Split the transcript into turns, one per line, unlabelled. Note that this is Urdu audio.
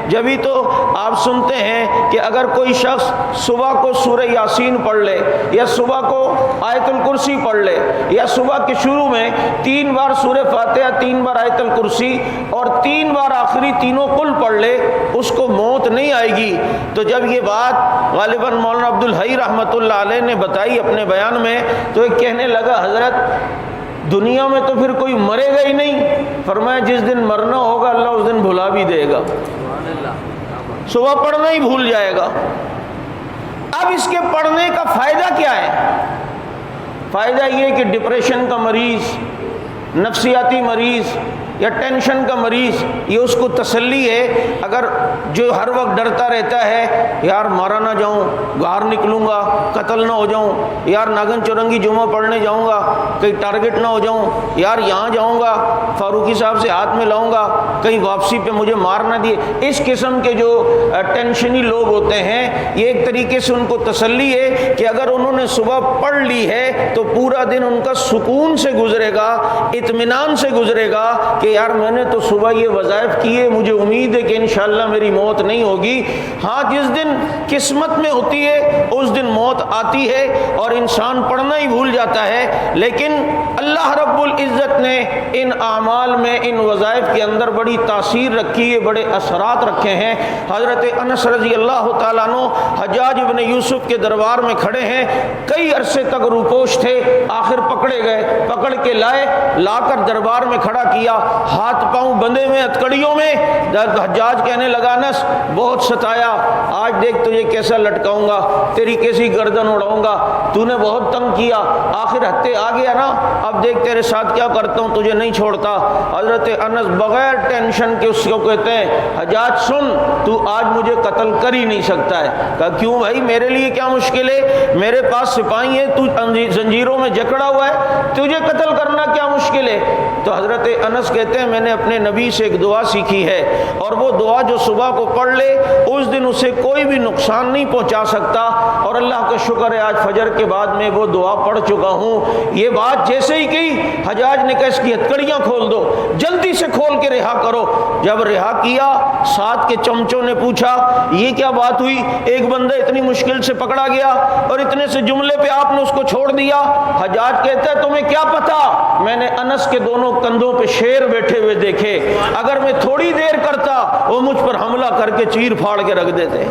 جب ہی تو آپ سنتے ہیں کہ اگر کوئی شخص صبح کو سورہ یاسین پڑھ لے یا صبح کو آیت الکرسی پڑھ لے یا صبح کے شروع میں 3 بار سورہ فاتحہ 3 بار آیت الکرسی اور 3 بار آخری تینوں قل پڑھ لے اس کو موت نہیں آئے گی۔ تو جب یہ بات غالباً مولانا عبد الحی رحمۃ اللہ علیہ نے بتائی اپنے بیان میں تو ایک کہنے لگا حضرت دنیا میں تو پھر کوئی مرے گا ہی نہیں۔ فرمایا جس دن مرنا ہوگا اللہ اس دن بھلا بھی دے گا، صبح پڑھنا ہی بھول جائے گا۔ اب اس کے پڑھنے کا فائدہ کیا ہے؟ فائدہ یہ کہ ڈپریشن کا مریض، نفسیاتی مریض یا ٹینشن کا مریض، یہ اس کو تسلی ہے۔ اگر جو ہر وقت ڈرتا رہتا ہے یار مارا نہ جاؤں، باہر نکلوں گا قتل نہ ہو جاؤں، یار ناگن چورنگی جمعہ پڑھنے جاؤں گا کہیں ٹارگٹ نہ ہو جاؤں، یار یہاں جاؤں گا فاروقی صاحب سے ہاتھ میں لاؤں گا کہیں واپسی پہ مجھے مار نہ دیے، اس قسم کے جو ٹینشنی لوگ ہوتے ہیں یہ ایک طریقے سے ان کو تسلی ہے کہ اگر انہوں نے صبح پڑھ لی ہے تو پورا دن ان کا سکون سے گزرے گا، اطمینان سے گزرے گا کہ یار میں نے تو صبح یہ وظائف کیے، مجھے امید ہے کہ انشاءاللہ میری موت نہیں ہوگی۔ ہاں جس دن قسمت میں ہوتی ہے اس دن موت آتی ہے اور انسان پڑھنا ہی بھول جاتا ہے، لیکن اللہ رب العزت نے ان اعمال میں ان وظائف کے اندر بڑی تاثیر رکھی ہے، بڑے اثرات رکھے ہیں۔ حضرت انس رضی اللہ تعالیٰ عنہ حجاج ابن یوسف کے دربار میں کھڑے ہیں، کئی عرصے تک روپوش تھے، آخر پکڑے گئے، پکڑ کے لائے، لا کر دربار میں کھڑا کیا، ہاتھ پاؤں بندھے میں ہتکڑیوں میں۔ حجاج کہنے لگا انس بہت ستایا، آج دیکھ تجھے کیسا لٹکاؤں گا، تیری کیسی گردن اڑاؤں گا، تو نے بہت تنگ کیا، آخر ہتے آ گیا نا، اب دیکھ تیرے ساتھ کیا کرتا ہوں، تجھے نہیں چھوڑتا۔ حضرت انس بغیر ٹینشن کے اس کو کہتے ہیں حجاج سن تو آج مجھے قتل کر ہی نہیں سکتا ہے۔ کہا کیوں بھائی میرے لیے کیا مشکل ہے، میرے پاس سپاہی ہے، تو زنجیروں میں جکڑا ہوا ہے، تجھے قتل کرنا کیا مشکل ہے؟ تو حضرت انس کہتے ہیں میں نے اپنے نبی سے ایک دعا سیکھی ہے اور وہ دعا جو صبح کو پڑھ لے اس دن اسے کوئی بھی نقصان نہیں پہنچا سکتا، اور اللہ کا شکر ہے آج فجر کے بعد میں وہ دعا پڑھ چکا ہوں۔ یہ بات جیسے ہی کی حجاج نے کہا اس کی ہتکڑیاں کھول دو، جلدی سے کھول کے رہا کرو۔ جب رہا کیا ساتھ کے چمچوں نے پوچھا یہ کیا بات ہوئی، ایک بندہ اتنی مشکل سے پکڑا گیا اور اتنے سے جملے پہ آپ نے اس کو چھوڑ دیا۔ حجاج کہتا ہے تمہیں کیا پتا، میں نے انس کے دونوں کندھوں پہ شیر بیٹھے ہوئے دیکھے، اگر میں تھوڑی دیر کرتا وہ مجھ پر حملہ کر کے چیر پھاڑ کے رکھ دیتے۔